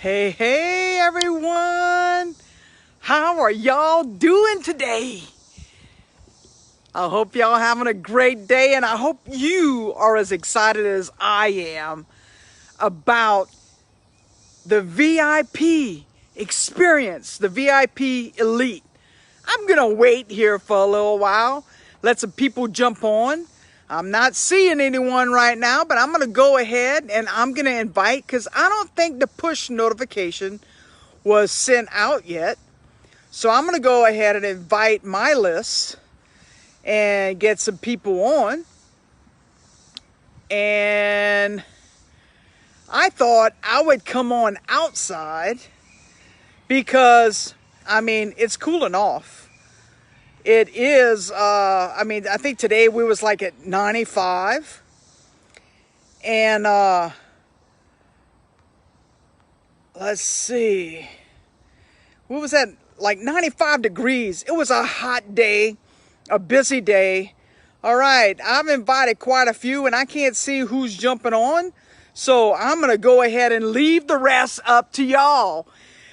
Hey, hey everyone! How are y'all doing today? I hope y'all having a great day, and I hope you are as excited as I am about the VIP experience, the VIP Elite. I'm gonna wait here for a little while, let some people jump on. I'm not seeing anyone right now, but I'm gonna go ahead and I'm gonna invite, because I don't think the push notification was sent out yet. So I'm gonna go ahead and invite my list and get some people on. And I thought I would come on outside because, I mean, it's cooling off. It is, I think today we was like at 95. And, let's see. What was that? Like 95 degrees. It was a hot day, a busy day. All right, I've invited quite a few and I can't see who's jumping on. So I'm going to go ahead and leave the rest up to y'all.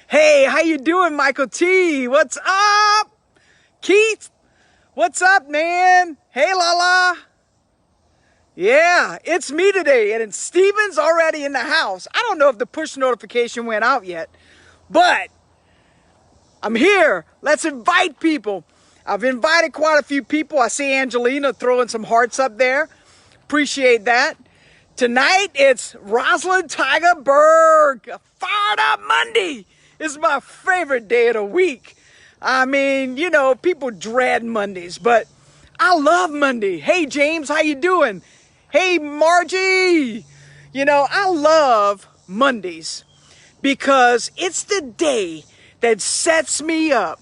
Hey, how you doing, Michael T? What's up? Keith, what's up, man? Hey, Lala. Yeah, it's me today, and Steven's already in the house. I don't know if the push notification went out yet, but I'm here. Let's invite people. I've invited quite a few people. I see Angelina throwing some hearts up there. Appreciate that. Tonight, it's Rosalind Tiger Berg. Fired Up Monday is my favorite day of the week. I mean, you know, people dread Mondays, but I love Monday. Hey, James, how you doing? Hey, Margie. You know, I love Mondays because it's the day that sets me up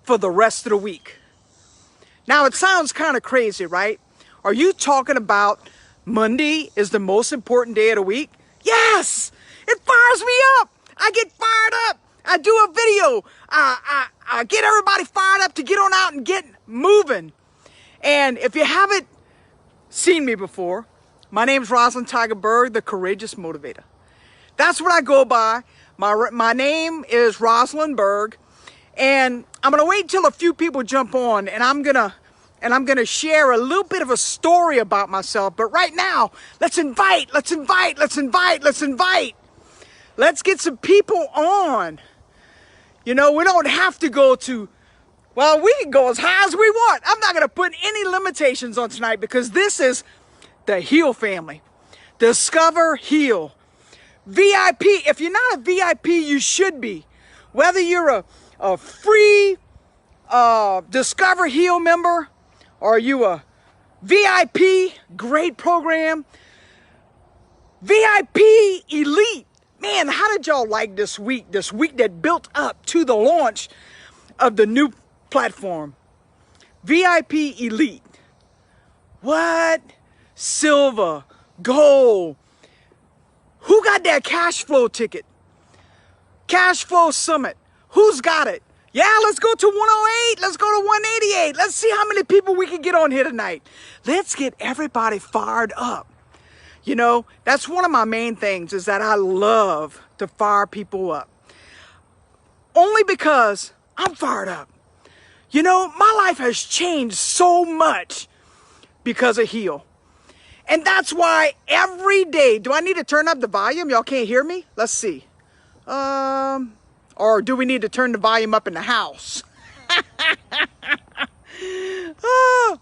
for the rest of the week. Now, it sounds kind of crazy, right? Are you talking about Monday is the most important day of the week? Yes! It fires me up! I get fired up! I do a video. I get everybody fired up to get on out and get moving. And if you haven't seen me before, my name's Rosalind Tiger Berg, the Courageous Motivator. That's what I go by. My name is Rosalind Berg, and I'm gonna wait till a few people jump on, and I'm gonna share a little bit of a story about myself. But right now, let's invite. Let's get some people on. You know, we don't have to go to, well, we can go as high as we want. I'm not going to put any limitations on tonight because this is the Heal family. Discover, heal. VIP. If you're not a VIP, you should be. Whether you're a free Discover, Heal member, or you a VIP, great program. VIP Elite. Man, how did y'all like this week? This week that built up to the launch of the new platform. VIP Elite. What? Silver, gold. Who got that cash flow ticket? Cash flow summit. Who's got it? Yeah, let's go to 108. Let's go to 188. Let's see how many people we can get on here tonight. Let's get everybody fired up. You know, that's one of my main things, is that I love to fire people up. Only because I'm fired up. You know, my life has changed so much because of Heal. And that's why every day, do I need to turn up the volume? Y'all can't hear me? Let's see. Or do we need to turn the volume up in the house?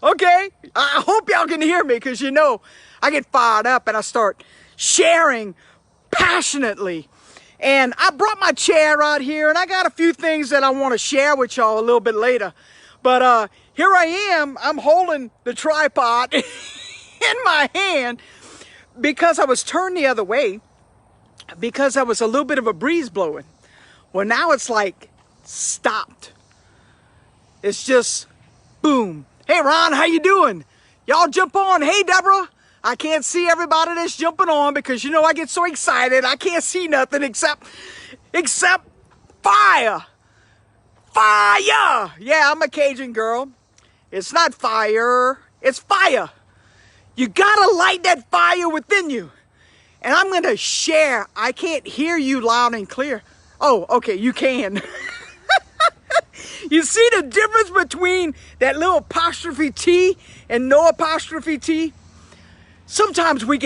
Okay. I hope y'all can hear me, because, you know, I get fired up and I start sharing passionately. And I brought my chair out here, and I got a few things that I want to share with y'all a little bit later. But here I am. I'm holding the tripod in my hand because I was turned the other way because there was a little bit of a breeze blowing. Well, now it's like stopped. It's just boom. Hey, Ron, how you doing? Y'all jump on. Hey, Deborah. I can't see everybody that's jumping on because, you know, I get so excited. I can't see nothing except fire. Fire. Yeah, I'm a Cajun girl. It's not fire. It's fire. You gotta light that fire within you. And I'm going to share. I can't hear you loud and clear. Oh, okay, you can. You see the difference between that little apostrophe T and no apostrophe T? Sometimes we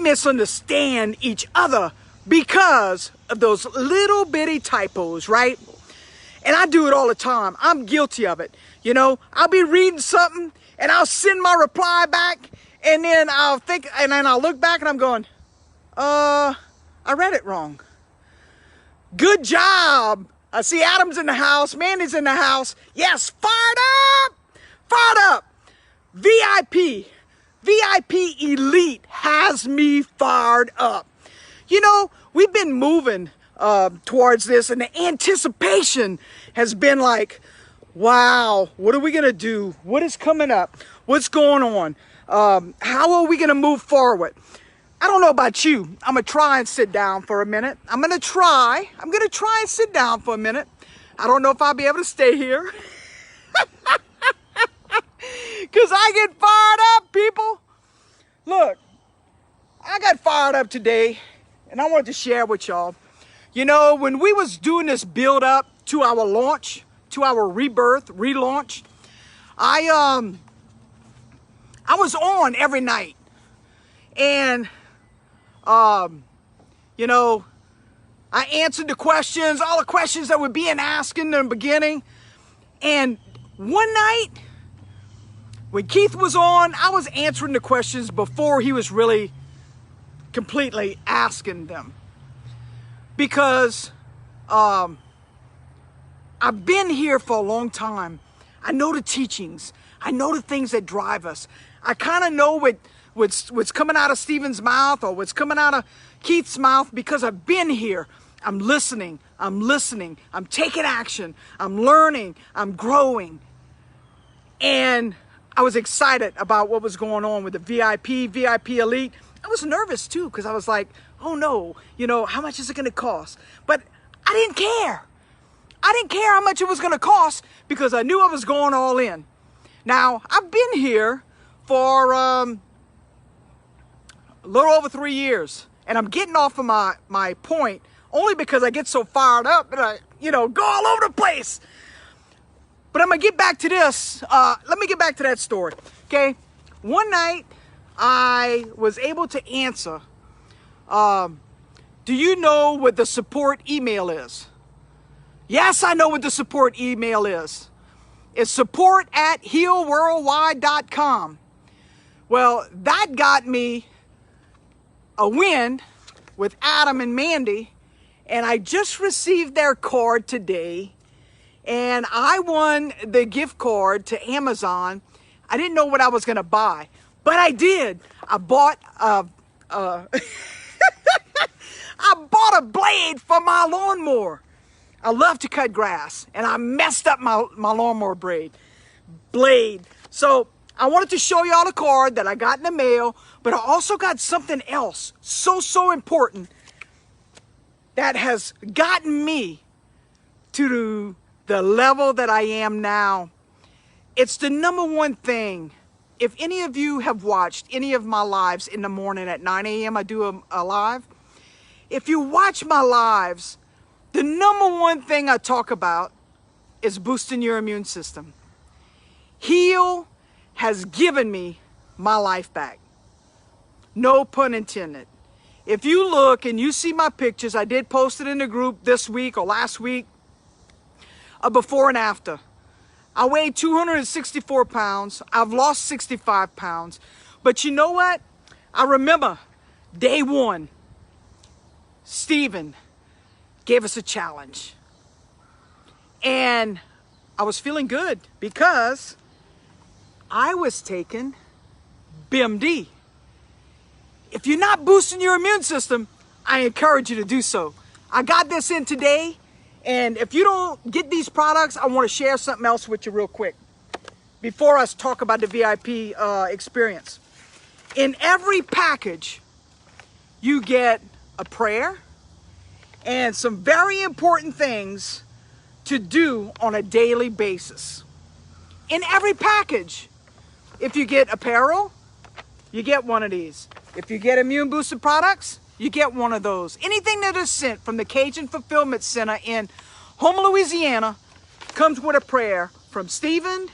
misunderstand each other because of those little bitty typos, right? And I do it all the time. I'm guilty of it. You know, I'll be reading something and I'll send my reply back, and then I'll look back and I'm going, I read it wrong. Good job. I see Adam's in the house. Mandy's in the house. Yes, fired up. Fired up. VIP Elite has me fired up. You know, we've been moving towards this, and the anticipation has been like, wow, what are we going to do? What is coming up? What's going on? How are we going to move forward? I don't know about you. I'm going to try and sit down for a minute. I'm going to try and sit down for a minute. I don't know if I'll be able to stay here. Because I get fired up, people. Look, I got fired up today, and I wanted to share with y'all. You know, when we was doing this build up to our launch, to our rebirth, relaunch, I was on every night. And you know, I answered the questions, all the questions that were being asked in the beginning. And one night, when Keith was on, I was answering the questions before he was really completely asking them. Because I've been here for a long time. I know the teachings. I know the things that drive us. I kind of know what's coming out of Stephen's mouth or what's coming out of Keith's mouth because I've been here. I'm listening. I'm taking action. I'm learning. I'm growing. And I was excited about what was going on with the VIP Elite. I was nervous too because I was like, oh no, you know, how much is it going to cost? But I didn't care. I didn't care how much it was going to cost because I knew I was going all in. Now, I've been here for a little over 3 years, and I'm getting off of my point only because I get so fired up and I, you know, go all over the place. But I'm going to get back to this. Let me get back to that story, okay? One night, I was able to answer, do you know what the support email is? Yes, I know what the support email is. It's support@healworldwide.com. Well, that got me a win with Adam and Mandy, and I just received their card today, and I won the gift card to Amazon. I didn't know what I was going to buy, but I did. I bought I bought a blade for my lawnmower. I love to cut grass, and I messed up my lawnmower blade. So I wanted to show y'all the card that I got in the mail, but I also got something else so important that has gotten me to the level that I am now. It's the number one thing. If any of you have watched any of my lives in the morning at 9 a.m., I do a live. If you watch my lives, the number one thing I talk about is boosting your immune system. Heal has given me my life back. No pun intended. If you look and you see my pictures, I did post it in the group this week or last week, a before and after. I weighed 264 pounds. I've lost 65 pounds. But you know what? I remember day one, Stephen gave us a challenge. And I was feeling good because I was taking BMD. If you're not boosting your immune system, I encourage you to do so. I got this in today, and if you don't get these products, I want to share something else with you real quick before I talk about the VIP experience. In every package, you get a prayer and some very important things to do on a daily basis. In every package, if you get apparel, you get one of these. If you get immune boosted products, you get one of those. Anything that is sent from the Cajun Fulfillment Center in Houma, Louisiana, comes with a prayer from Stephen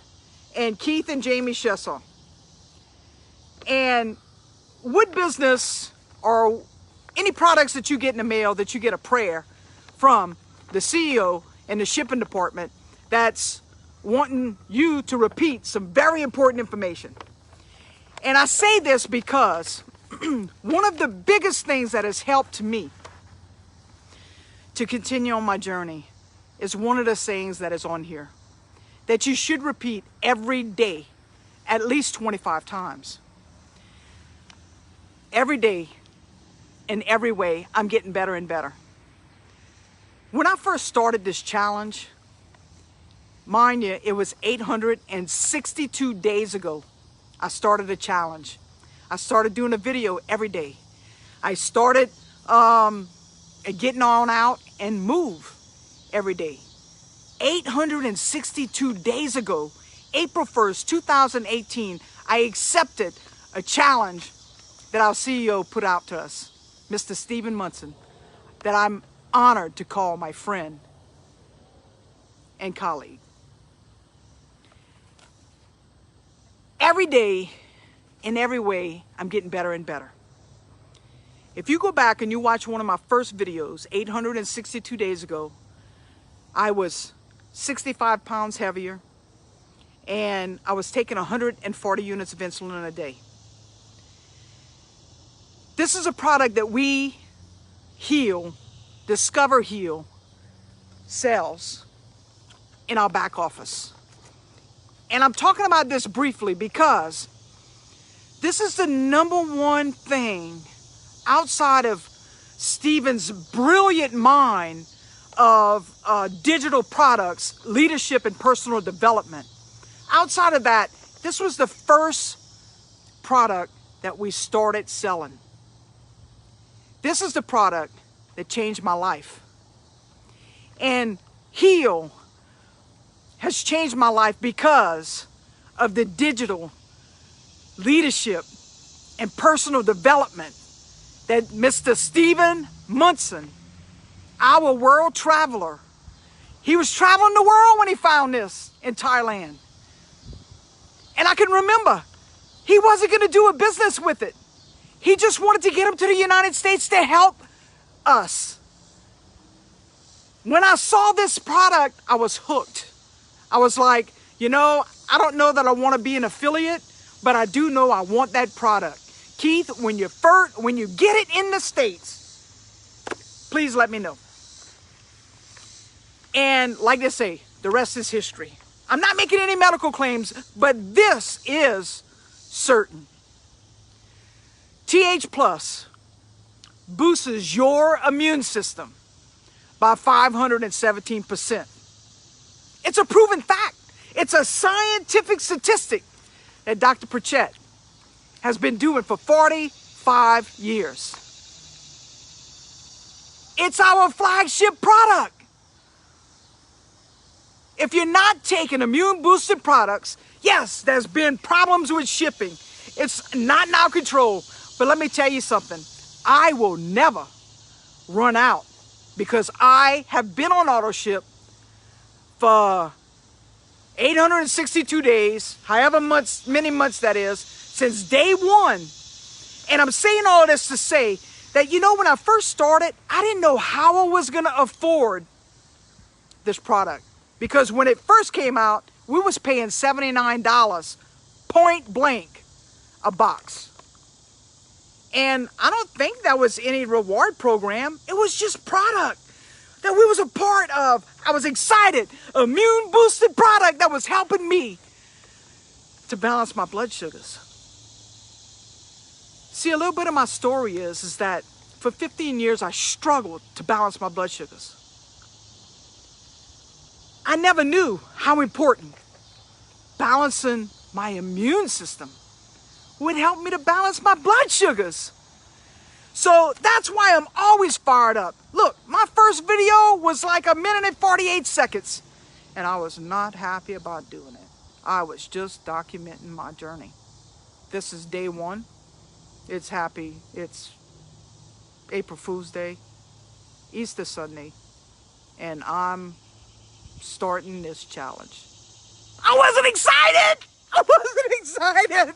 and Keith and Jamie Shessel. And wood business, or any products that you get in the mail that you get a prayer from the CEO and the shipping department that's wanting you to repeat some very important information. And I say this because one of the biggest things that has helped me to continue on my journey is one of the sayings that is on here that you should repeat every day at least 25 times. Every day, in every way, I'm getting better and better. When I first started this challenge, mind you, it was 862 days ago, I started a challenge. I started doing a video every day. I started getting on out and move every day. 862 days ago, April 1st, 2018, I accepted a challenge that our CEO put out to us, Mr. Stephen Munson, that I'm honored to call my friend and colleague. Every day, in every way, I'm getting better and better. If you go back and you watch one of my first videos, 862 days ago, I was 65 pounds heavier, and I was taking 140 units of insulin a day. This is a product that we Discover Heal, sells in our back office. And I'm talking about this briefly because this is the #1 thing outside of Stephen's brilliant mind of digital products, leadership, and personal development. Outside of that, this was the first product that we started selling. This is the product that changed my life. And Heal has changed my life because of the digital leadership and personal development that Mr. Stephen Munson, our world traveler, he was traveling the world when he found this in Thailand. And I can remember, he wasn't going to do a business with it. He just wanted to get him to the United States to help us. When I saw this product, I was hooked. I was like, you know, I don't know that I want to be an affiliate, but I do know I want that product. Keith, when you get it in the States, please let me know. And like they say, the rest is history. I'm not making any medical claims, but this is certain. TH Plus boosts your immune system by 517%. It's a proven fact. It's a scientific statistic that Dr. Pritchett has been doing for 45 years. It's our flagship product. If you're not taking immune boosted products, yes, there's been problems with shipping. It's not in our control. But let me tell you something. I will never run out because I have been on auto ship for 862 days, however many months that is, since day one. And I'm saying all this to say that, you know, when I first started, I didn't know how I was going to afford this product. Because when it first came out, we was paying $79 point blank a box. And I don't think that was any reward program. It was just product that we was a part of. I was excited. Immune boosted product that was helping me to balance my blood sugars. See, a little bit of my story is that for 15 years I struggled to balance my blood sugars. I never knew how important balancing my immune system would help me to balance my blood sugars. So that's why I'm always fired up. Look, my first video was like 1 minute and 48 seconds. And I was not happy about doing it. I was just documenting my journey. This is day one. It's happy. It's April Fool's Day, Easter Sunday, and I'm starting this challenge. I wasn't excited! I wasn't excited!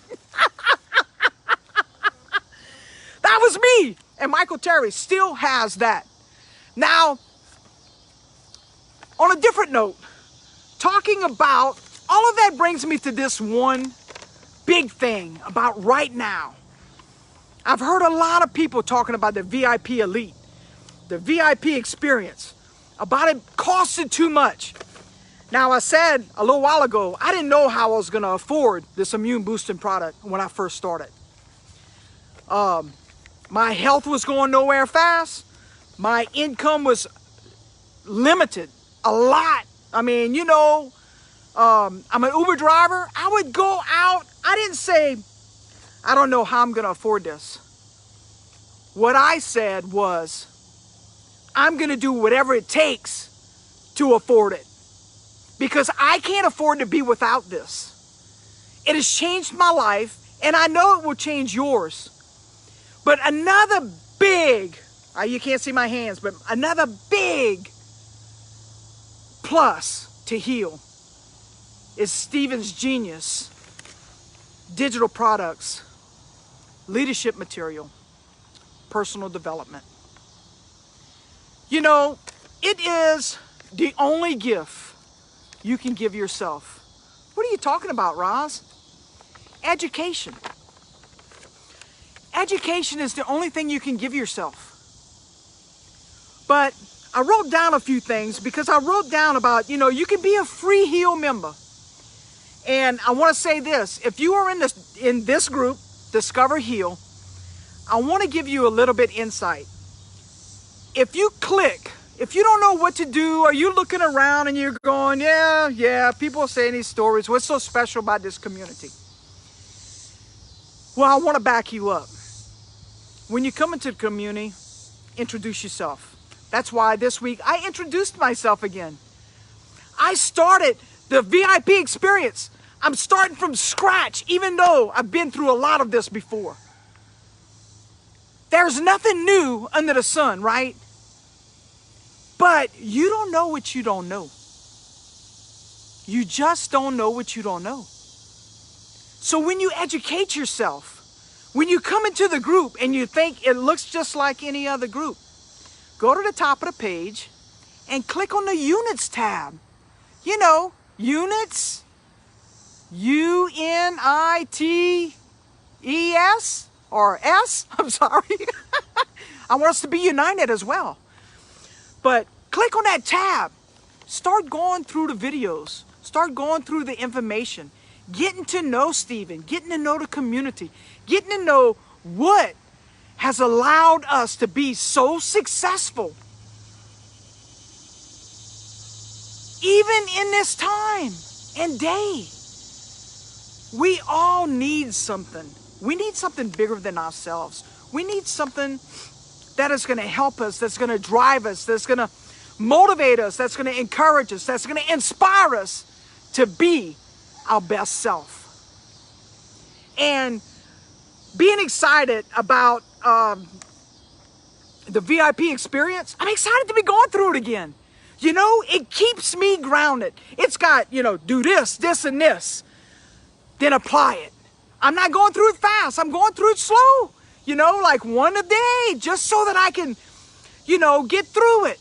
That was me! And Michael Terry still has that. Now, on a different note, talking about, all of that brings me to this one big thing about right now. I've heard a lot of people talking about the VIP elite, the VIP experience, about it costing too much. Now, I said a little while ago, I didn't know how I was going to afford this immune boosting product when I first started. My health was going nowhere fast. My income was limited a lot. I mean, you know, I'm an Uber driver. I would go out. I didn't say, I don't know how I'm going to afford this. What I said was, I'm going to do whatever it takes to afford it. Because I can't afford to be without this. It has changed my life, and I know it will change yours. But another big, you can't see my hands, but another big plus to heal is Stephen's Genius digital products, leadership material, personal development. You know, it is the only gift you can give yourself. What are you talking about, Roz? Education. Education is the only thing you can give yourself. But I wrote down a few things because I wrote down about, you know, you can be a free Heal member. And I want to say this, if you are in this group, Discover Heal, I want to give you a little bit insight. If you click, if you don't know what to do, or you're looking around and you're going, yeah, people are saying these stories. What's so special about this community? Well, I want to back you up. When you come into the community, introduce yourself. That's why this week I introduced myself again. I started the VIP experience. I'm starting from scratch, even though I've been through a lot of this before. There's nothing new under the sun, right? But you don't know what you don't know. You just don't know what you don't know. So when you educate yourself, when you come into the group and you think it looks just like any other group, go to the top of the page and click on the Units tab. You know, Units, U-N-I-T-E-S, or S, I'm sorry. I want us to be united as well. But click on that tab. Start going through the videos. Start going through the information. Getting to know Stephen. Getting to know the community. Getting to know what has allowed us to be so successful. Even in this time and day. We all need something. We need something bigger than ourselves. We need something that is going to help us, that's going to drive us, that's going to motivate us, that's going to encourage us, that's going to inspire us to be our best self. And being excited about the VIP experience, I'm excited to be going through it again. You know, it keeps me grounded. It's got, you know, do this, this, and this, then apply it. I'm not going through it fast. I'm going through it slow. You know, like one a day, just so that I can, you know, get through it.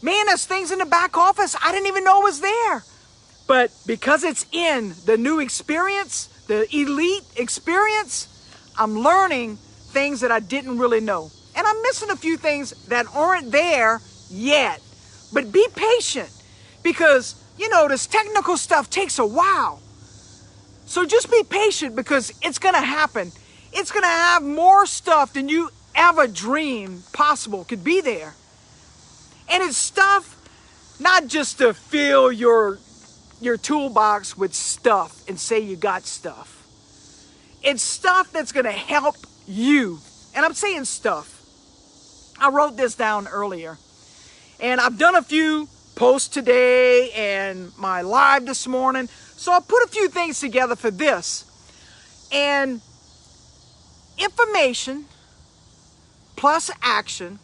Man, there's things in the back office I didn't even know was there. But because it's in the new experience, the elite experience, I'm learning things that I didn't really know. And I'm missing a few things that aren't there yet. But be patient because, you know, this technical stuff takes a while. So just be patient because it's going to happen. It's going to have more stuff than you ever dreamed possible could be there. And it's stuff not just to fill your toolbox with stuff and say you got stuff. It's stuff that's going to help you. And I'm saying stuff. I wrote this down earlier. And I've done a few posts today and my live this morning. So I put a few things together for this. And information plus action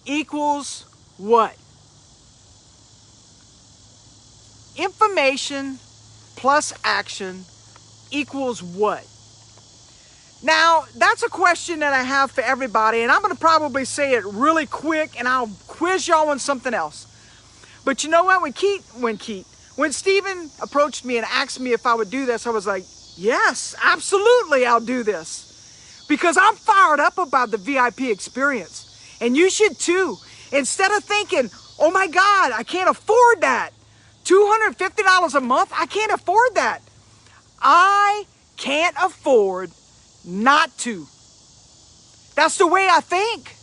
equals what? Information plus action equals what? Now, that's a question that I have for everybody, and I'm going to probably say it really quick, and I'll quiz y'all on something else. But you know what? When Stephen approached me and asked me if I would do this, I was like, yes, absolutely, I'll do this. Because I'm fired up about the VIP experience, and you should too. Instead of thinking, oh my God, I can't afford that. $250 a month, I can't afford that. I can't afford not to. That's the way I think,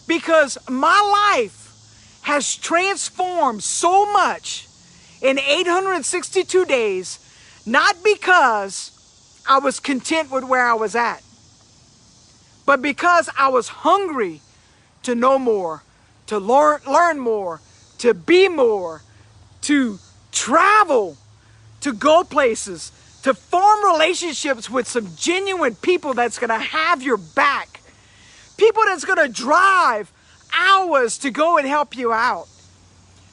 because my life has transformed so much in 862 days, not because I was content with where I was at, but because I was hungry to know more, to learn more, to be more, to travel, to go places, to form relationships with some genuine people that's going to have your back. People that's going to drive hours to go and help you out.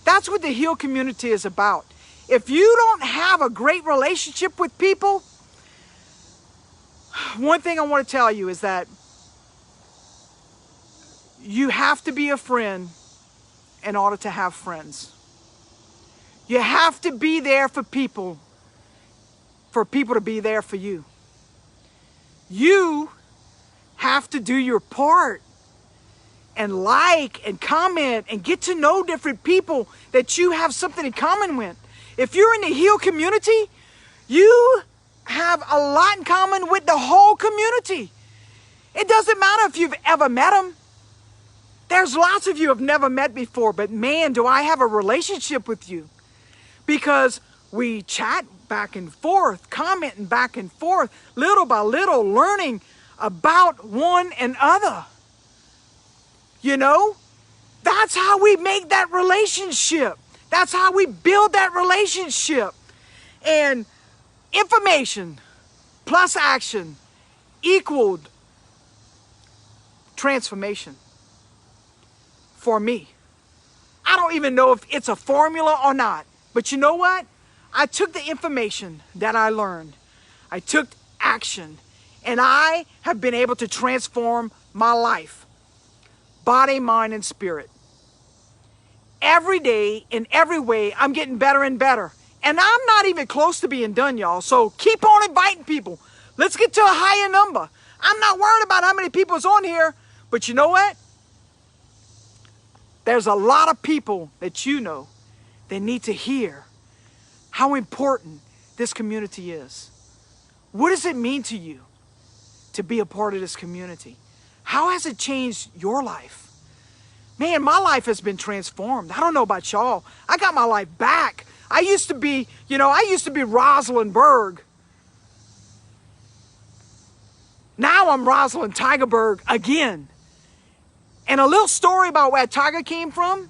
That's what the Heal community is about. If you don't have a great relationship with people, one thing I want to tell you is that you have to be a friend in order to have friends. You have to be there for people to be there for you. You have to do your part and like and comment and get to know different people that you have something in common with. If you're in the Heal community, you have a lot in common with the whole community. It doesn't matter if you've ever met them. There's lots of you I've never met before, but man, do I have a relationship with you. Because we chat back and forth, commenting back and forth, little by little, learning about one another. You know, that's how we make that relationship. That's how we build that relationship. And information plus action equaled transformation for me. I don't even know if it's a formula or not. But you know what? I took the information that I learned. I took action. And I have been able to transform my life. Body, mind, and spirit. Every day, in every way, I'm getting better and better. And I'm not even close to being done, y'all. So keep on inviting people. Let's get to a higher number. I'm not worried about how many people's on here. But you know what? There's a lot of people that you know that need to hear how important this community is. What does it mean to you to be a part of this community? How has it changed your life? Man, my life has been transformed. I don't know about y'all. I got my life back. I used to be Rosalind Berg. Now I'm Rosalind Tigerberg again. And a little story about where Tiger came from.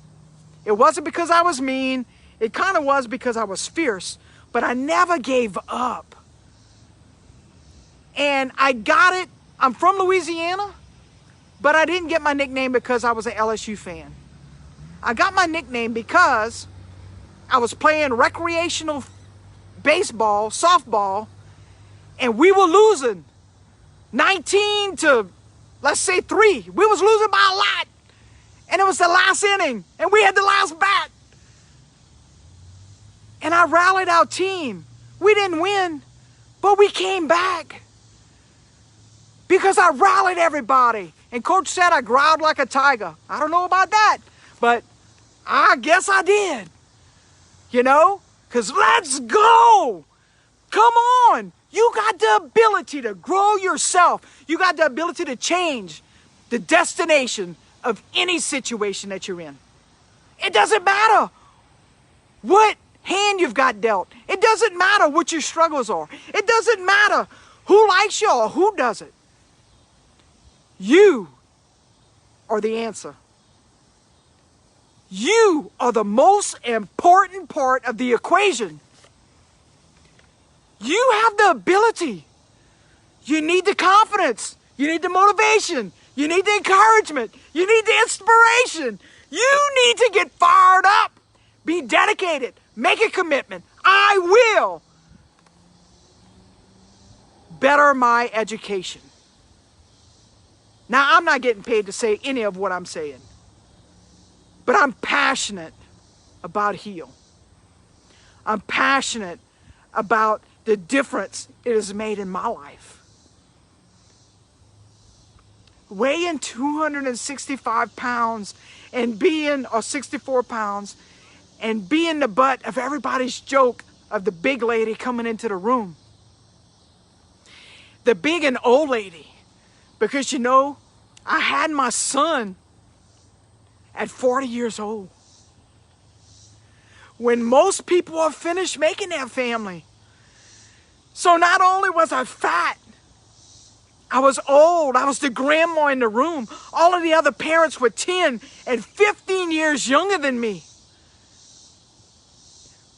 It wasn't because I was mean. It kind of was because I was fierce. But I never gave up. And I got it. I'm from Louisiana. But I didn't get my nickname because I was an LSU fan. I got my nickname because I was playing recreational baseball, softball, and we were losing 19 to, let's say, 3. We was losing by a lot. And it was the last inning, and we had the last bat. And I rallied our team. We didn't win, but we came back. Because I rallied everybody. And Coach said I growled like a tiger. I don't know about that, but I guess I did. You know? Because let's go. Come on. You got the ability to grow yourself. You got the ability to change the destination of any situation that you're in. It doesn't matter what hand you've got dealt. It doesn't matter what your struggles are. It doesn't matter who likes you or who doesn't. You are the answer. You are the most important part of the equation. You have the ability. You need the confidence. You need the motivation You need the encouragement. You need the inspiration. You need to get fired up. Be dedicated. Make a commitment. I will better my education. Now, I'm not getting paid to say any of what I'm saying, but I'm passionate about heal. I'm passionate about the difference it has made in my life. Weighing 265 pounds and being, or 64 pounds, and being the butt of everybody's joke of the big lady coming into the room. The big and old lady. Because, you know, I had my son at 40 years old. When most people are finished making their family. So not only was I fat, I was old. I was the grandma in the room. All of the other parents were 10 and 15 years younger than me.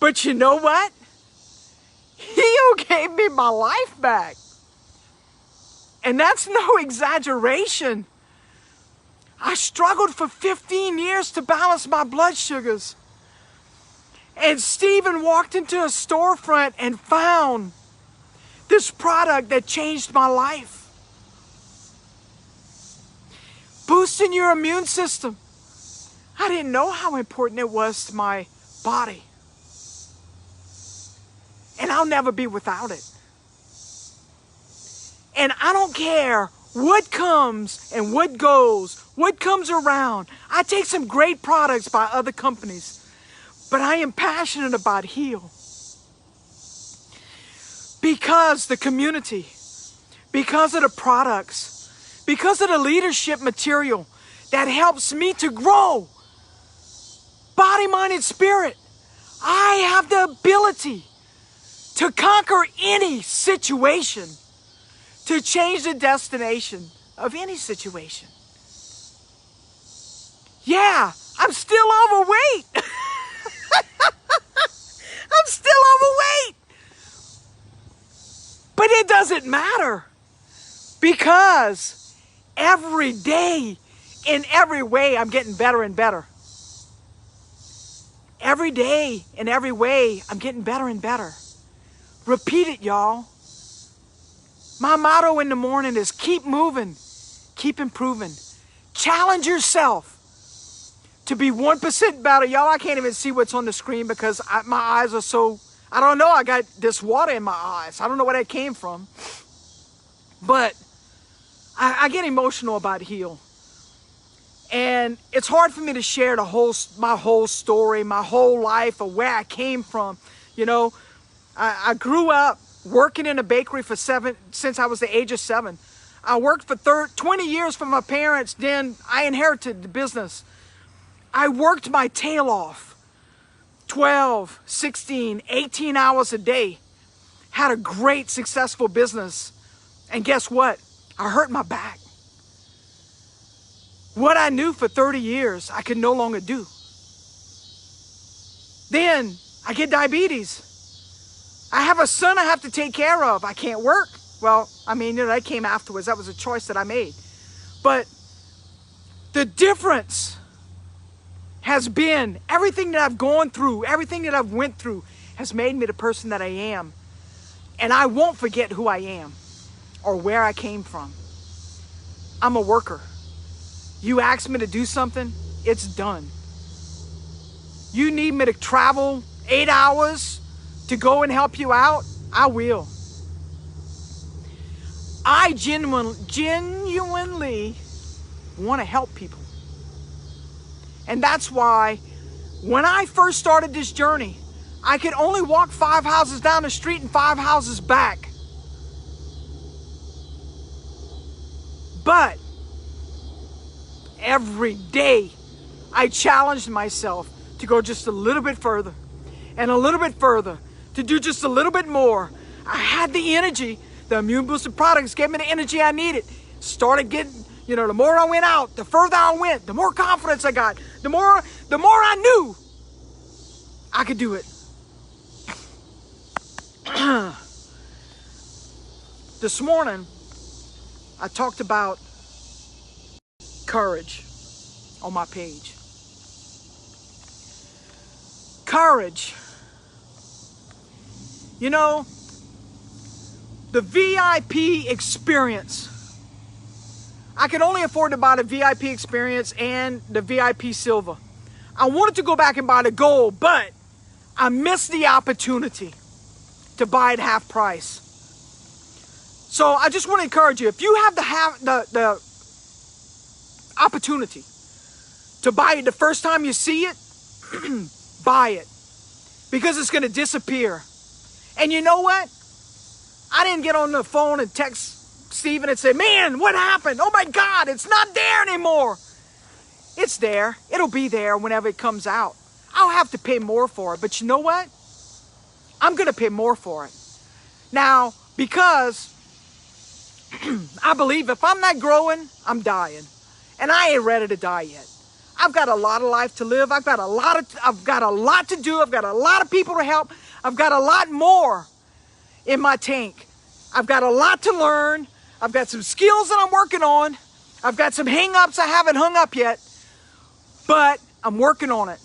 But you know what? Heal gave me my life back. And that's no exaggeration. I struggled for 15 years to balance my blood sugars. And Stephen walked into a storefront and found this product that changed my life. Boosting your immune system. I didn't know how important it was to my body. And I'll never be without it. And I don't care what comes and what goes, what comes around. I take some great products by other companies, but I am passionate about heal. Because the community, because of the products, because of the leadership material that helps me to grow. Body, mind, and spirit. I have the ability to conquer any situation, to change the destination of any situation. Yeah, I'm still overweight. I'm still overweight. But it doesn't matter, because every day, in every way, I'm getting better and better. Every day, in every way, I'm getting better and better. Repeat it, y'all. My motto in the morning is keep moving, keep improving. Challenge yourself to be 1% better. Y'all, I can't even see what's on the screen because my eyes are so, I don't know, I got this water in my eyes. I don't know where that came from. But I get emotional about heal. And it's hard for me to share my whole story, my whole life of where I came from. You know, I grew up working in a bakery since I was the age of 7. I worked for 20 years for my parents. Then I inherited the business. I worked my tail off 12, 16, 18 hours a day. Had a great, successful business. And guess what? I hurt my back. What I knew for 30 years, I could no longer do. Then I get diabetes. I have a son I have to take care of. I can't work. Well, I mean, you know, that came afterwards. That was a choice that I made. But the difference has been everything that I've gone through, everything that I've went through has made me the person that I am. And I won't forget who I am or where I came from. I'm a worker. You ask me to do something, it's done. You need me to travel 8 hours to go and help you out, I will. I genuinely want to help people. And that's why when I first started this journey, I could only walk 5 houses down the street and 5 houses back. But every day I challenged myself to go just a little bit further and a little bit further, to do just a little bit more. I had the energy. The immune booster products gave me the energy I needed. Started getting, you know, the more I went out, the further I went, the more confidence I got, the more I knew I could do it. This morning, I talked about courage on my page. Courage. You know, the VIP experience. I could only afford to buy the VIP experience and the VIP silver. I wanted to go back and buy the gold, but I missed the opportunity to buy it half price. So I just want to encourage you, if you have the opportunity to buy it the first time you see it, buy it, because it's going to disappear. And you know what? I didn't get on the phone and text Steven and say, man, what happened? Oh my God, it's not there anymore. It's there. It'll be there whenever it comes out. I'll have to pay more for it, but you know what? I'm going to pay more for it. Now, because I believe if I'm not growing, I'm dying. And I ain't ready to die yet. I've got a lot of life to live. I've got a lot to do. I've got a lot of people to help. I've got a lot more in my tank. I've got a lot to learn. I've got some skills that I'm working on. I've got some hang-ups I haven't hung up yet. But I'm working on it.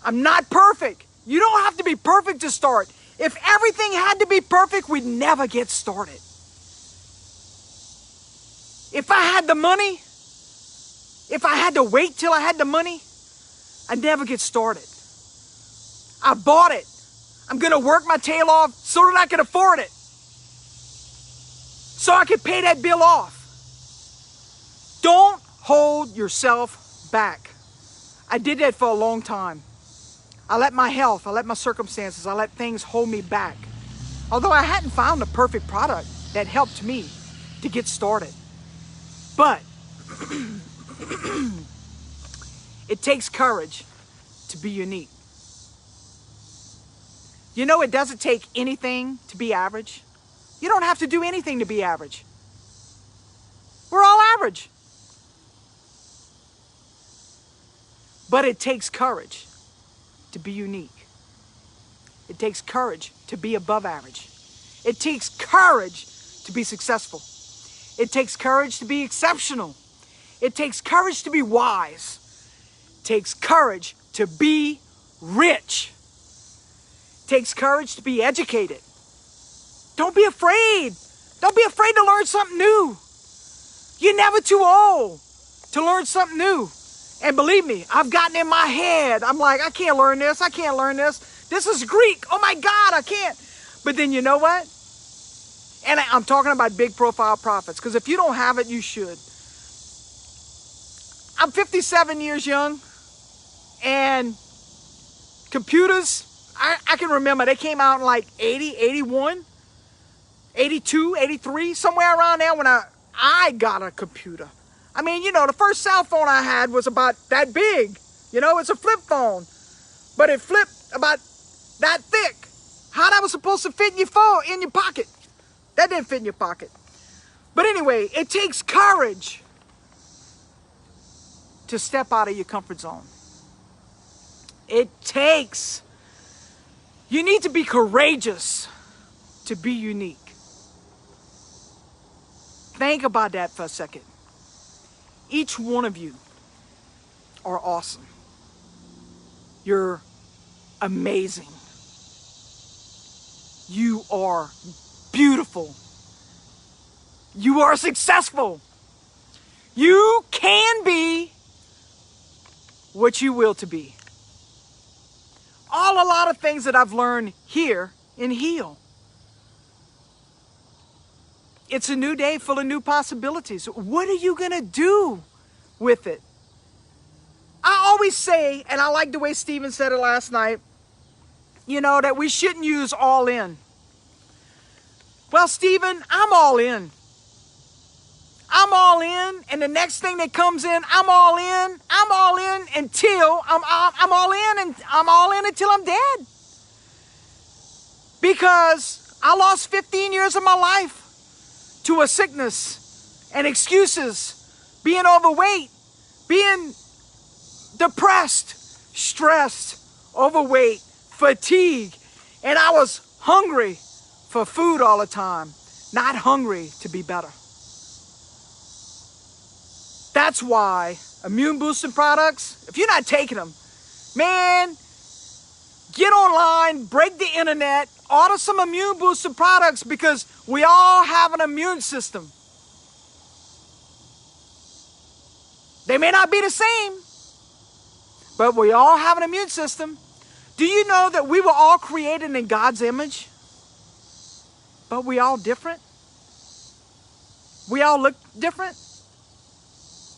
I'm not perfect. You don't have to be perfect to start. If everything had to be perfect, we'd never get started. If I had the money, if I had to wait till I had the money, I'd never get started. I bought it. I'm going to work my tail off so that I can afford it. So I can pay that bill off. Don't hold yourself back. I did that for a long time. I let my health, I let my circumstances, I let things hold me back. Although I hadn't found the perfect product that helped me to get started. But it takes courage to be unique. You know, it doesn't take anything to be average. You don't have to do anything to be average. We're all average. But it takes courage to be unique. It takes courage to be above average. It takes courage to be successful. It takes courage to be exceptional. It takes courage to be wise. It takes courage to be rich. It takes courage to be educated. Don't be afraid. Don't be afraid to learn something new. You're never too old to learn something new. And believe me, I've gotten in my head. I'm like, I can't learn this. I can't learn this. This is Greek. Oh my God, I can't. But then you know what? And I'm talking about big profile prophets, because if you don't have it, you should. I'm 57 years young, and computers, I can remember they came out in like 80, 81, 82, 83, somewhere around there when I got a computer. I mean, you know, the first cell phone I had was about that big. You know, it's a flip phone. But it flipped about that thick. How that was supposed to fit in your phone, in your pocket? That didn't fit in your pocket. But anyway, it takes courage to step out of your comfort zone. It takes. You need to be courageous to be unique. Think about that for a second. Each one of you are awesome. You're amazing. You are beautiful. You are successful. You can be what you will to be. A lot of things that I've learned here in Heal. It's a new day full of new possibilities. What are you going to do with it? I always say, and I like the way Steven said it last night, you know, that we shouldn't use all in. Well, Steven, I'm all in. I'm all in, and the next thing that comes in, I'm all in. I'm all in until I'm all in, and I'm all in until I'm dead. Because I lost 15 years of my life to a sickness and excuses, being overweight, being depressed, stressed, overweight, fatigue, and I was hungry for food all the time, not hungry to be better. That's why immune boosting products, if you're not taking them, man, get online, break the internet, order some immune boosting products, because we all have an immune system. They may not be the same, but we all have an immune system. Do you know that we were all created in God's image? But we all different? We all look different?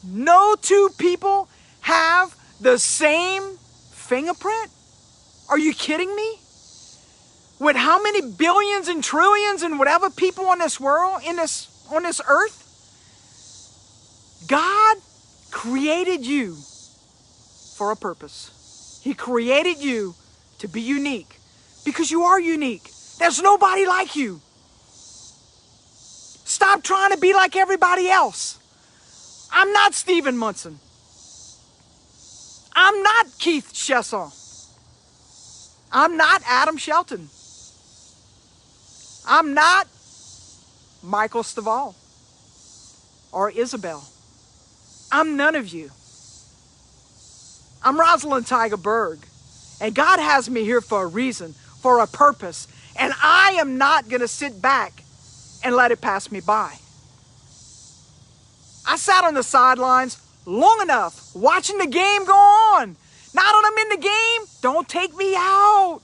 No two people have the same fingerprint? Are you kidding me? With how many billions and trillions and whatever people on this world, on this earth, God created you for a purpose. He created you to be unique, because you are unique. There's nobody like you. Stop trying to be like everybody else. I'm not Stephen Munson. I'm not Keith Chesson. I'm not Adam Shelton. I'm not Michael Staval or Isabel. I'm none of you. I'm Rosalind Tiger Berg. And God has me here for a reason, for a purpose. And I am not going to sit back and let it pass me by. I sat on the sidelines long enough watching the game go on. Now that I'm in the game, don't take me out.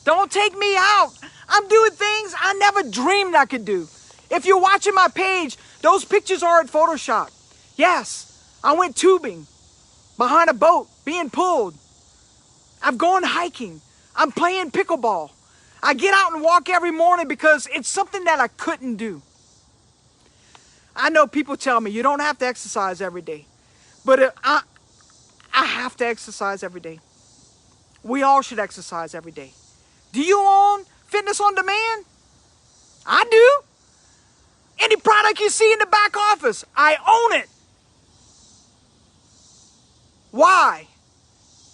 Don't take me out. I'm doing things I never dreamed I could do. If you're watching my page, those pictures are at Photoshop. Yes, I went tubing behind a boat being pulled. I've gone hiking. I'm playing pickleball. I get out and walk every morning because it's something that I couldn't do. I know people tell me you don't have to exercise every day, but I have to exercise every day. We all should exercise every day. Do you own Fitness on Demand? I do. Any product you see in the back office, I own it. Why?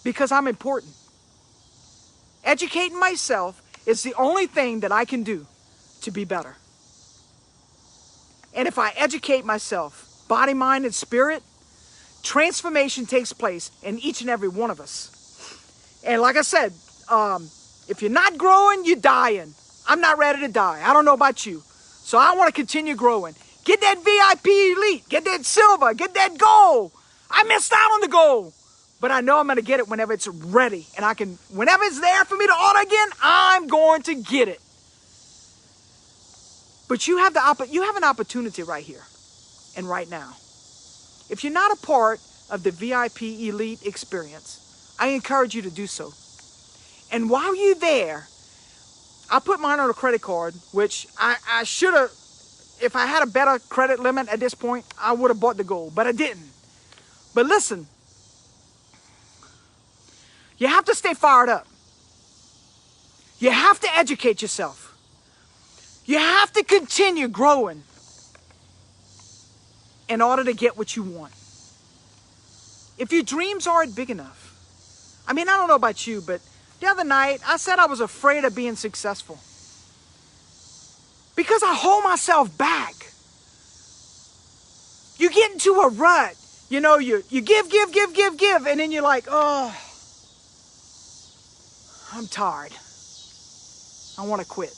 Because I'm important. Educating myself is the only thing that I can do to be better. And if I educate myself, body, mind, and spirit, transformation takes place in each and every one of us. And like I said, if you're not growing, you're dying. I'm not ready to die. I don't know about you. So I want to continue growing. Get that VIP elite. Get that silver. Get that gold. I missed out on the gold. But I know I'm going to get it whenever it's ready. And whenever it's there for me to order again, I'm going to get it. But you have an opportunity right here and right now. If you're not a part of the VIP Elite experience, I encourage you to do so. And while you're there, I put mine on a credit card, which I should have, if I had a better credit limit at this point, I would have bought the gold, but I didn't. But listen, you have to stay fired up. You have to educate yourself. You have to continue growing in order to get what you want. If your dreams aren't big enough, I mean, I don't know about you, but the other night I said I was afraid of being successful because I hold myself back. You get into a rut, you know, you give, and then you're like, oh, I'm tired. I want to quit.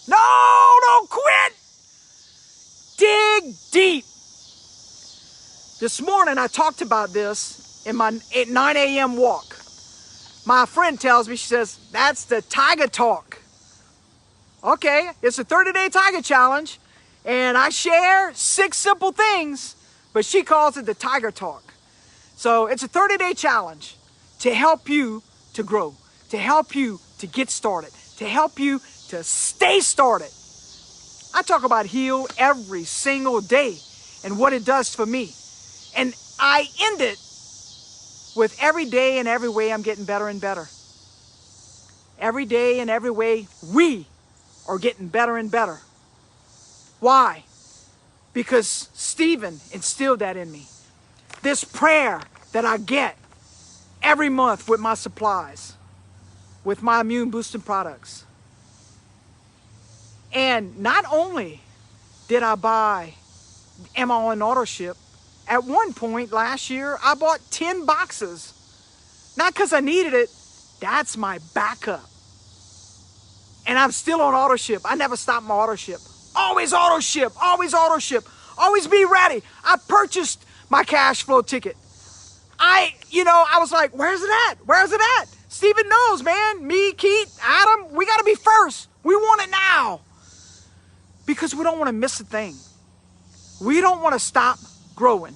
No, don't quit. Dig deep. This morning I talked about this in my 9 a.m. walk. My friend tells me, she says, that's the Tiger Talk. Okay, it's a 30-day Tiger Challenge, and I share 6 simple things, but she calls it the Tiger Talk. So it's a 30-day challenge to help you to grow, to help you to get started, to help you to stay started. I talk about heal every single day and what it does for me. And I end it with every day and every way I'm getting better and better. Every day and every way we are getting better and better. Why? Because Stephen instilled that in me. This prayer that I get every month with my supplies, with my immune boosting products. And not only did I buy? Am I on auto ship? At one point last year, I bought 10 boxes. Not because I needed it. That's my backup. And I'm still on auto ship. I never stop my auto ship. Always auto ship. Always auto ship. Always be ready. I purchased my cash flow ticket. I was like, where's it at? Where's it at? Steven knows, man. Me, Keith, Adam, we got to be first. We want it now. Because we don't want to miss a thing. We don't want to stop growing.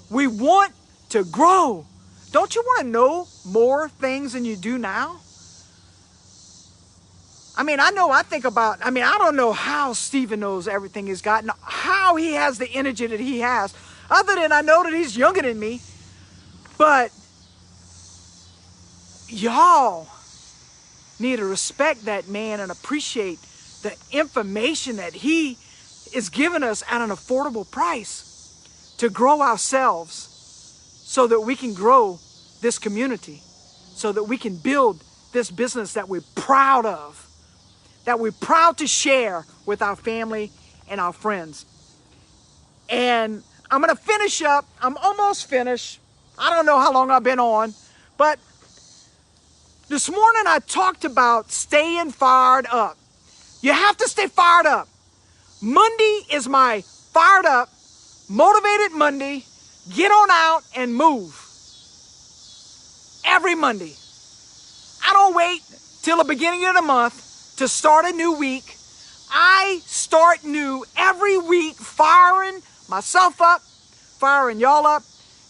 We want to grow. Don't you want to know more things than you do now? I don't know how Steven knows everything he's got, and how he has the energy that he has, other than I know that he's younger than me. But y'all need to respect that man and appreciate the information that he is giving us at an affordable price to grow ourselves, so that we can grow this community, so that we can build this business that we're proud of, that we're proud to share with our family and our friends. And I'm going to finish up. I'm almost finished. I don't know how long I've been on, but this morning I talked about staying fired up. You have to stay fired up. Monday is my fired up, motivated Monday. Get on out and move. Every Monday. I don't wait till the beginning of the month to start a new week. I start new every week, firing myself up, firing y'all up,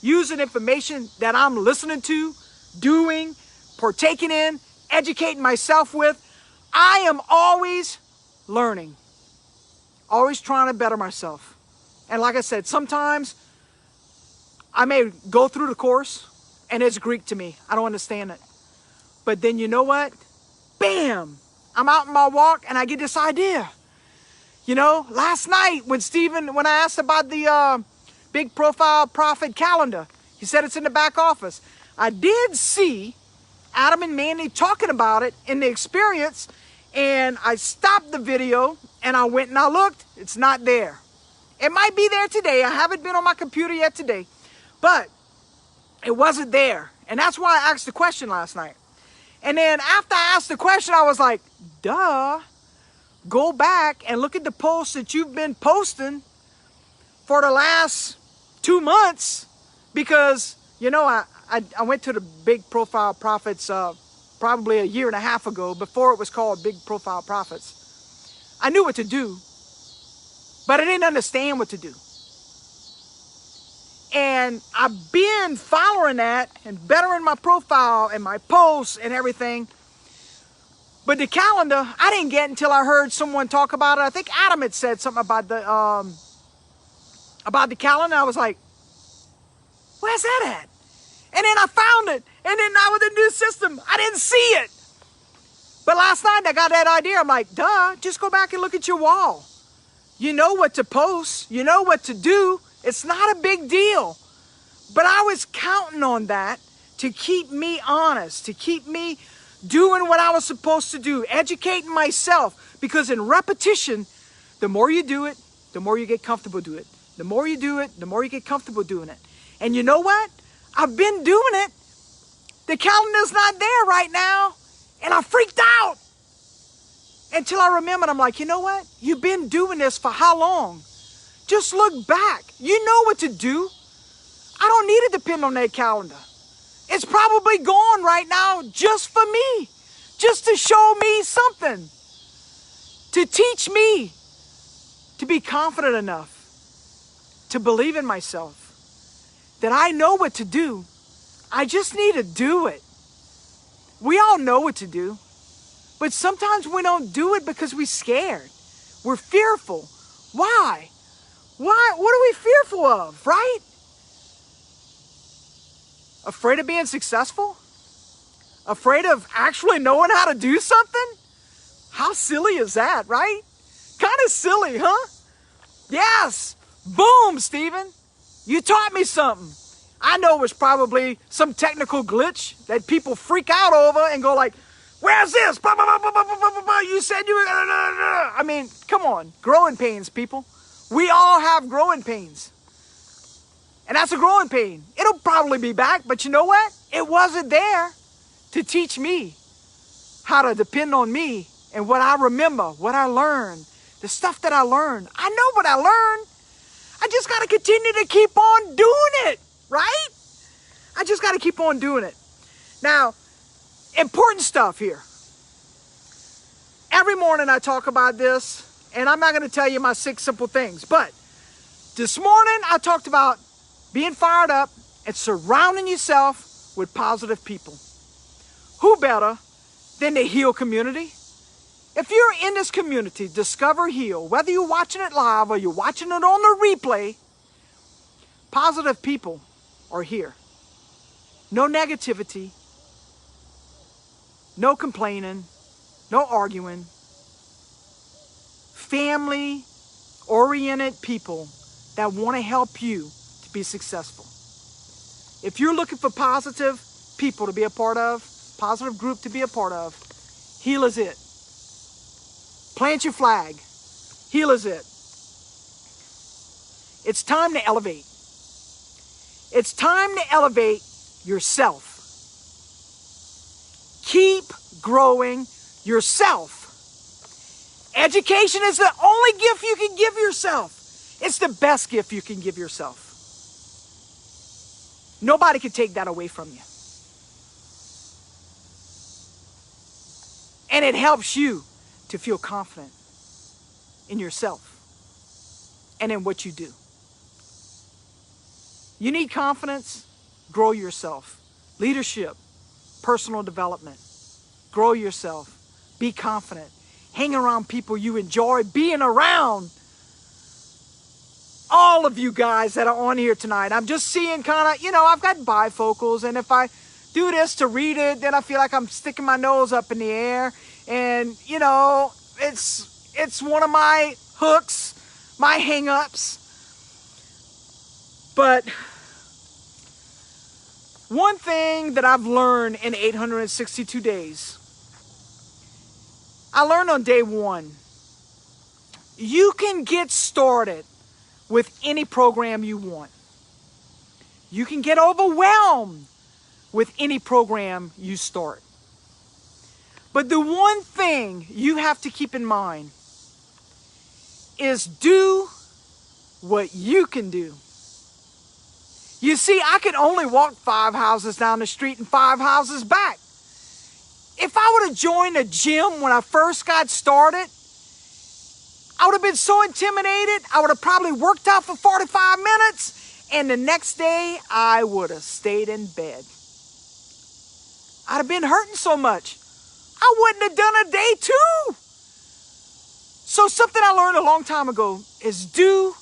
using information that I'm listening to, doing, partaking in, educating myself with. I am always learning, always trying to better myself. And like I said, sometimes I may go through the course and it's Greek to me. I don't understand it. But then you know what? Bam! I'm out in my walk and I get this idea. Last night when I asked about the big profile profit calendar, he said it's in the back office. I did see Adam and Mandy talking about it in the experience, and I stopped the video and I went and I looked. It's not there. It might be there today. I haven't been on my computer yet today, but it wasn't there. And that's why I asked the question last night. And then after I asked the question, I was like, duh, go back and look at the posts that you've been posting for the last 2 months, because, I went to the Big Profile Profits probably a year and a half ago, before it was called Big Profile Profits. I knew what to do, but I didn't understand what to do. And I've been following that and bettering my profile and my posts and everything. But the calendar, I didn't get until I heard someone talk about it. I think Adam had said something about the calendar. I was like, where's that at? And then I found it. And then now with the new system, I didn't see it. But last night I got that idea. I'm like, duh, just go back and look at your wall. You know what to post. You know what to do. It's not a big deal. But I was counting on that to keep me honest, to keep me doing what I was supposed to do, educating myself. Because in repetition, the more you do it, the more you get comfortable doing it. The more you do it, the more you get comfortable doing it. And you know what? I've been doing it. The calendar's not there right now. And I freaked out. Until I remembered, I'm like, you know what? You've been doing this for how long? Just look back. You know what to do. I don't need to depend on that calendar. It's probably gone right now just for me. Just to show me something. To teach me to be confident enough to believe in myself. That I know what to do. I just need to do it. We all know what to do. But sometimes we don't do it because we're scared. We're fearful. Why? Why? What are we fearful of, right? Afraid of being successful? Afraid of actually knowing how to do something? How silly is that, right? Kind of silly, huh? Yes. Boom, Steven. You taught me something. I know it was probably some technical glitch that people freak out over and go like, Where's this? Blah, blah, blah, blah, blah, blah, blah, blah. You said you were gonna, I mean, come on. Growing pains, people. We all have growing pains. And that's a growing pain. It'll probably be back, but you know what? It wasn't there to teach me how to depend on me and what I remember, what I learned, the stuff that I learned. I know what I learned. I just got to continue to keep on doing it, right? I just got to keep on doing it. Now, important stuff here. Every morning I talk about this, and I'm not going to tell you my 6 simple things, but this morning I talked about being fired up and surrounding yourself with positive people. Who better than the Heal community? If you're in this community, Discover Heal, whether you're watching it live or you're watching it on the replay, positive people are here. No negativity, no complaining, no arguing. Family-oriented people that want to help you to be successful. If you're looking for positive people to be a part of, positive group to be a part of, Heal is it. Plant your flag. Heal is it. It's time to elevate. It's time to elevate yourself. Keep growing yourself. Education is the only gift you can give yourself. It's the best gift you can give yourself. Nobody can take that away from you. And it helps you to feel confident in yourself and in what you do. You need confidence? Grow yourself. Leadership, personal development. Grow yourself. Be confident. Hang around people you enjoy being around. All of you guys that are on here tonight, I'm just seeing kind of, I've got bifocals, and if I do this to read it, then I feel like I'm sticking my nose up in the air. And, it's one of my hooks, my hang-ups. But one thing that I've learned in 862 days, I learned on day 1, you can get started with any program you want. You can get overwhelmed with any program you start. But the one thing you have to keep in mind is do what you can do. You see, I could only walk 5 houses down the street and 5 houses back. If I would have joined a gym when I first got started, I would have been so intimidated, I would have probably worked out for 45 minutes, and the next day, I would have stayed in bed. I'd have been hurting so much. I wouldn't have done a day 2. So something I learned a long time ago is do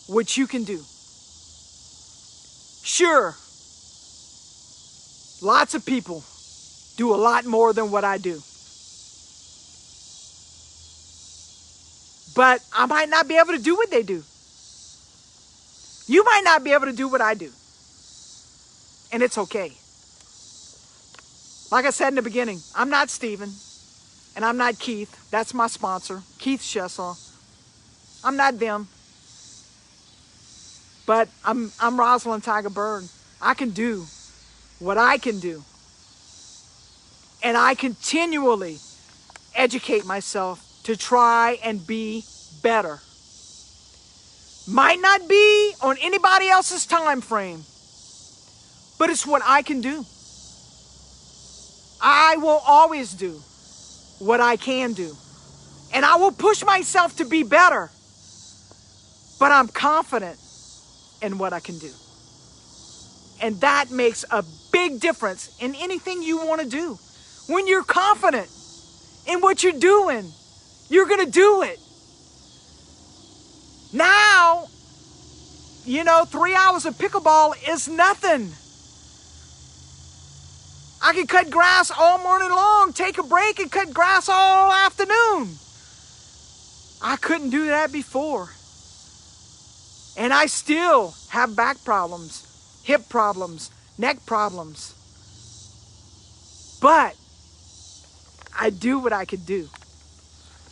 what you can do. Sure, lots of people do a lot more than what I do. But I might not be able to do what they do. You might not be able to do what I do. And it's okay. Like I said in the beginning, I'm not Steven, and I'm not Keith. That's my sponsor, Keith Shessel. I'm not them. But I'm Rosalind Tiger Bird. I can do what I can do. And I continually educate myself to try and be better. Might not be on anybody else's time frame, but it's what I can do. I will always do what I can do. And I will push myself to be better. But I'm confident in what I can do. And that makes a big difference in anything you want to do. When you're confident in what you're doing, you're going to do it. Now, 3 hours of pickleball is nothing. I can cut grass all morning long, take a break and cut grass all afternoon. I couldn't do that before. And I still have back problems, hip problems, neck problems. But I do what I could do.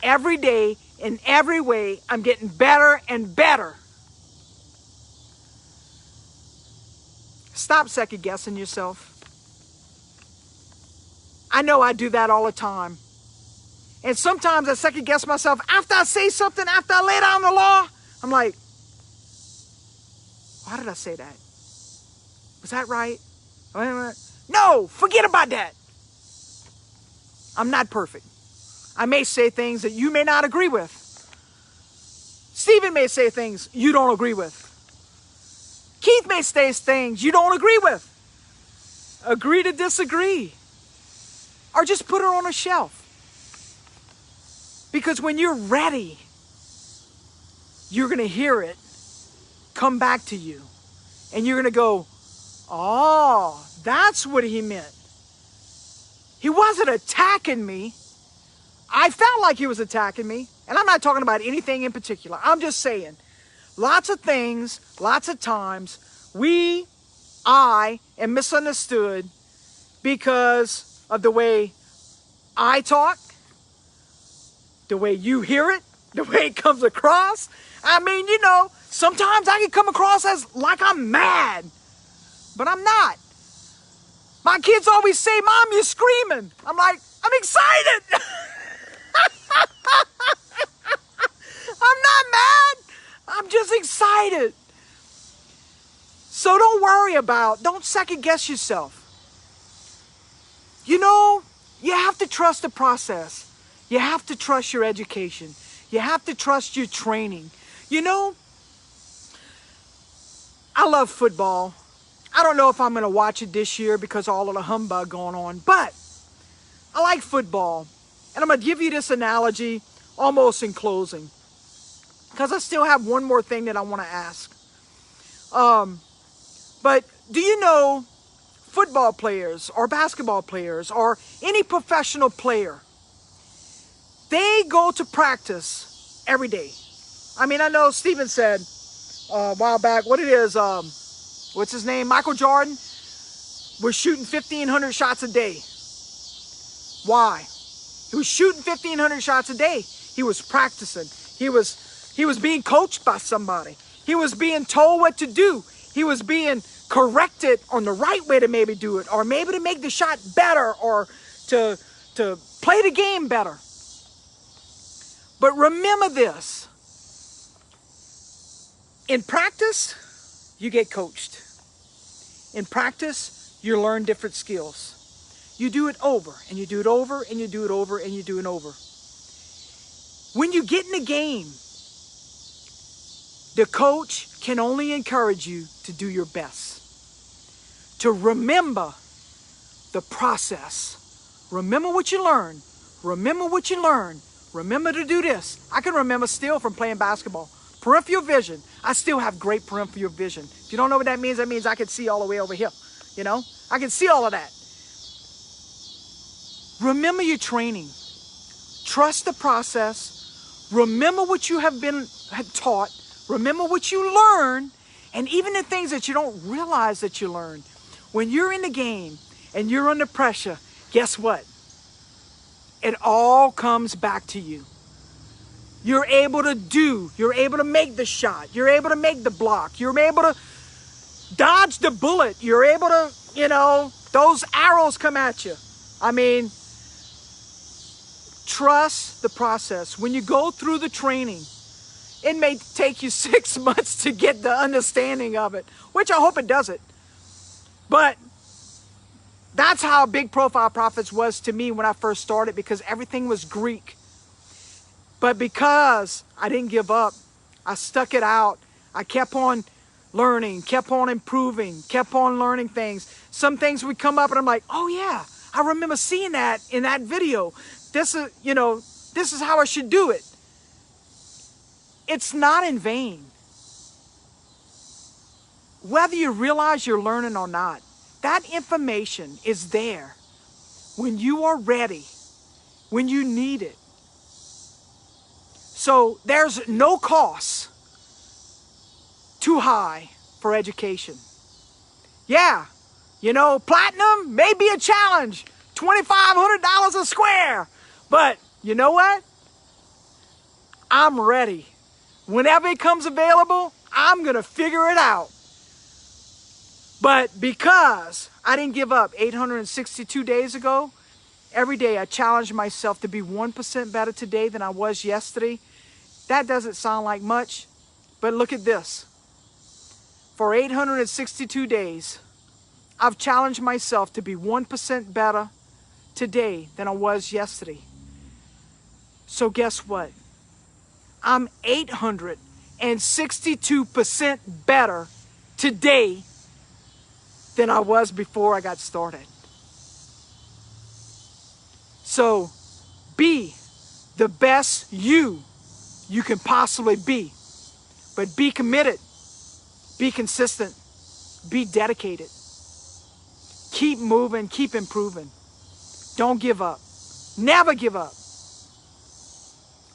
Every day, in every way, I'm getting better and better. Stop second guessing yourself. I know I do that all the time. And sometimes I second guess myself after I say something, after I lay down the law. I'm like, why did I say that? Was that right? No, forget about that. I'm not perfect. I may say things that you may not agree with. Stephen may say things you don't agree with. Keith may say things you don't agree with. Agree to disagree. Or just put it on a shelf. Because when you're ready, you're going to hear it come back to you. And you're going to go, oh, that's what he meant. He wasn't attacking me. I felt like he was attacking me. And I'm not talking about anything in particular. I'm just saying, lots of things, lots of times, I am misunderstood because of the way I talk, the way you hear it, the way it comes across. I mean, you know, sometimes I can come across as like I'm mad, but I'm not. My kids always say, Mom, you're screaming. I'm like, I'm excited. I'm not mad. I'm just excited. So don't second guess yourself. You know, you have to trust the process. You have to trust your education. You have to trust your training. You know, I love football. I don't know if I'm going to watch it this year because of all of the humbug going on, but I like football. And I'm going to give you this analogy almost in closing because I still have one more thing that I want to ask. But do you know football players or basketball players or any professional player, they go to practice every day. I mean, I know Stephen said a while back, what's his name? Michael Jordan was shooting 1,500 shots a day. Why? He was shooting 1,500 shots a day. He was practicing. He was being coached by somebody. He was being told what to do. He was being corrected on the right way to maybe do it, or maybe to make the shot better, or to play the game better. But remember this. In practice, you get coached. In practice, you learn different skills. You do it over, and you do it over, and you do it over, and you do it over. When you get in the game, the coach can only encourage you to do your best. To remember the process. Remember what you learned. Remember what you learned. Remember to do this. I can remember still from playing basketball. Peripheral vision. I still have great peripheral vision. If you don't know what that means I can see all the way over here. You know? I can see all of that. Remember your training. Trust the process. Remember what you have been taught. Remember what you learned. And even the things that you don't realize that you learned. When you're in the game and you're under pressure, guess what? It all comes back to you. You're able to make the shot. You're able to make the block. You're able to dodge the bullet. You're able to, those arrows come at you. I mean, trust the process. When you go through the training, it may take you 6 months to get the understanding of it, which I hope it does it. But that's how Big Profile Profits was to me when I first started, because everything was Greek. But because I didn't give up, I stuck it out. I kept on learning, kept on improving, kept on learning things. Some things would come up and I'm like, oh yeah, I remember seeing that in that video. This is how I should do it. It's not in vain. Whether you realize you're learning or not, that information is there when you are ready, when you need it. So there's no cost too high for education. Yeah, platinum may be a challenge. $2,500 a square. But you know what? I'm ready. Whenever it comes available, I'm going to figure it out. But because I didn't give up 862 days ago, every day I challenge myself to be 1% better today than I was yesterday. That doesn't sound like much, but look at this. For 862 days, I've challenged myself to be 1% better today than I was yesterday. So guess what? I'm 862% better today than I was before I got started. So be the best you can possibly be. But be committed, be consistent, be dedicated. Keep moving, keep improving. Don't give up. Never give up.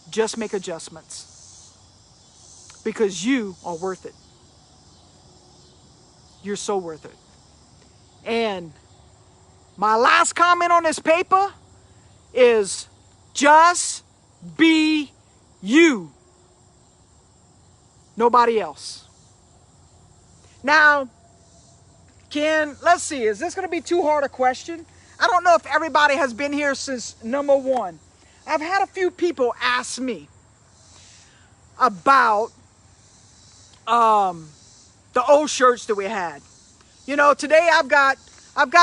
Just make adjustments. Because you are worth it. You're so worth it. And my last comment on this paper is just be you. Nobody else. Now, let's see, is this going to be too hard a question? I don't know if everybody has been here since number 1. I've had a few people ask me about the old shirts that we had. You know, today I've got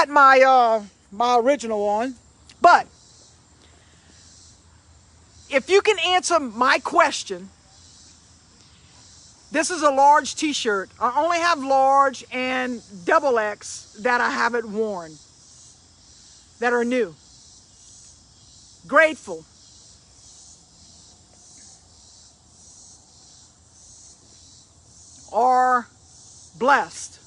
my my original on, but if you can answer my question, this is a large t-shirt. I only have large and XXL that I haven't worn, that are new. Grateful. Or blessed.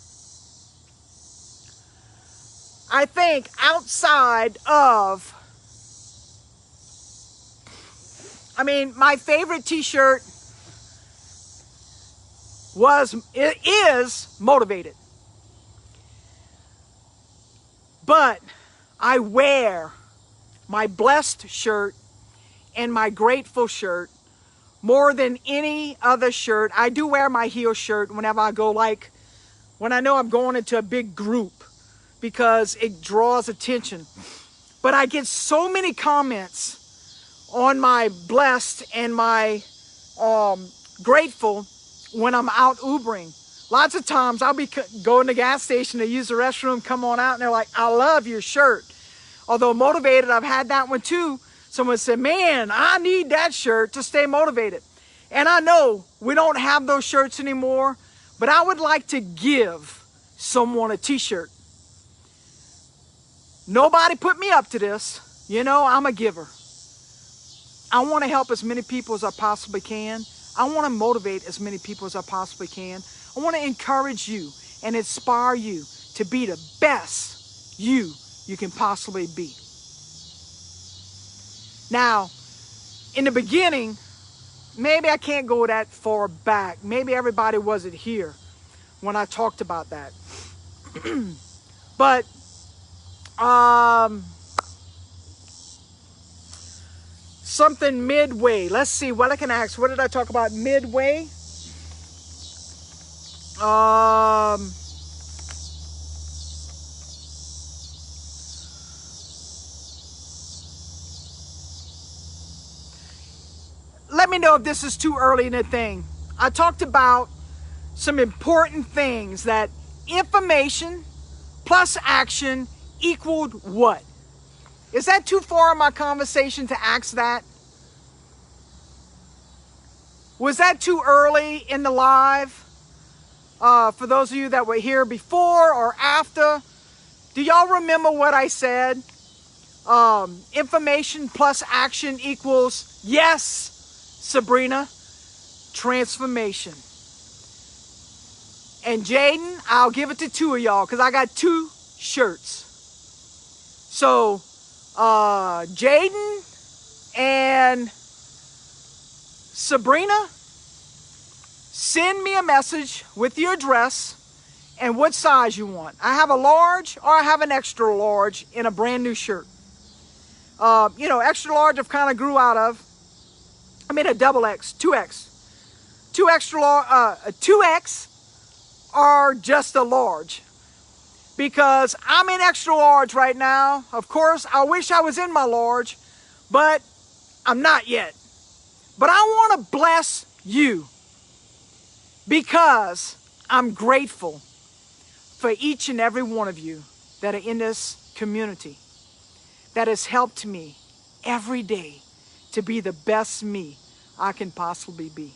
I think outside of, my favorite t-shirt is Motivated. But I wear my blessed shirt and my grateful shirt more than any other shirt. I do wear my heel shirt whenever I go, like when I know I'm going into a big group, because it draws attention. But I get so many comments on my blessed and my grateful when I'm out Ubering. Lots of times I'll be going to the gas station to use the restroom, come on out, and they're like, I love your shirt. Although Motivated, I've had that one too. Someone said, man, I need that shirt to stay motivated. And I know we don't have those shirts anymore, but I would like to give someone a t-shirt. Nobody put me up to this. You know, I'm a giver. I want to help as many people as I possibly can. I want to motivate as many people as I possibly can. I want to encourage you and inspire you to be the best you can possibly be. Now, in the beginning, maybe I can't go that far back. Maybe everybody wasn't here when I talked about that. But something midway. Let's see what I can ask. What did I talk about midway? Let me know if this is too early in the thing. I talked about some important things, that information plus action equaled what? Is that too far in my conversation to ask that? Was that too early in the live? For those of you that were here before or after, do y'all remember what I said? Information plus action equals, yes, Sabrina, transformation. And Jaden, I'll give it to two of y'all because I got 2 shirts. So, Jaden and Sabrina, send me a message with your address and what size you want. I have a large or I have an extra large in a brand new shirt. You know, extra large I've kind of grew out of. I made a double X, 2X. 2X or just a large. Because I'm in extra large right now. Of course, I wish I was in my large, but I'm not yet. But I want to bless you because I'm grateful for each and every one of you that are in this community that has helped me every day to be the best me I can possibly be.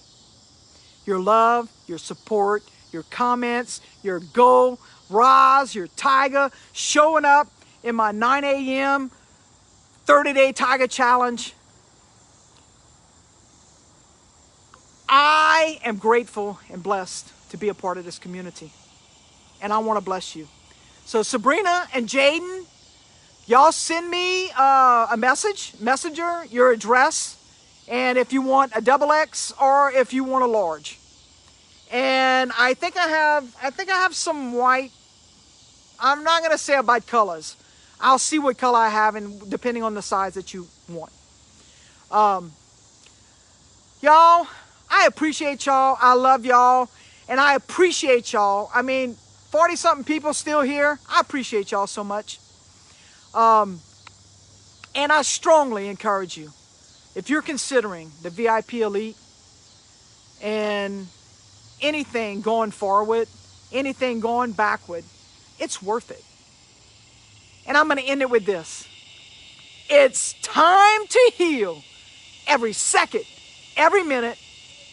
Your love, your support, your comments, your go, Roz, your Tiger, showing up in my 9 a.m. 30-day Tiger Challenge. I am grateful and blessed to be a part of this community. And I want to bless you. So Sabrina and Jaden, y'all send me a messenger, your address, and if you want a double X or if you want a large. And I think I have some white. I'm not gonna say about colors. I'll see what color I have, and depending on the size that you want. Y'all, I appreciate y'all. I love y'all, and I appreciate y'all. I mean, 40-something people still here. I appreciate y'all so much. And I strongly encourage you, if you're considering the VIP Elite and anything going forward, anything going backward, it's worth it. And I'm going to end it with this. It's time to heal every second, every minute,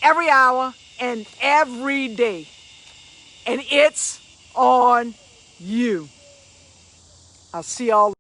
every hour, and every day. And it's on you. I'll see y'all.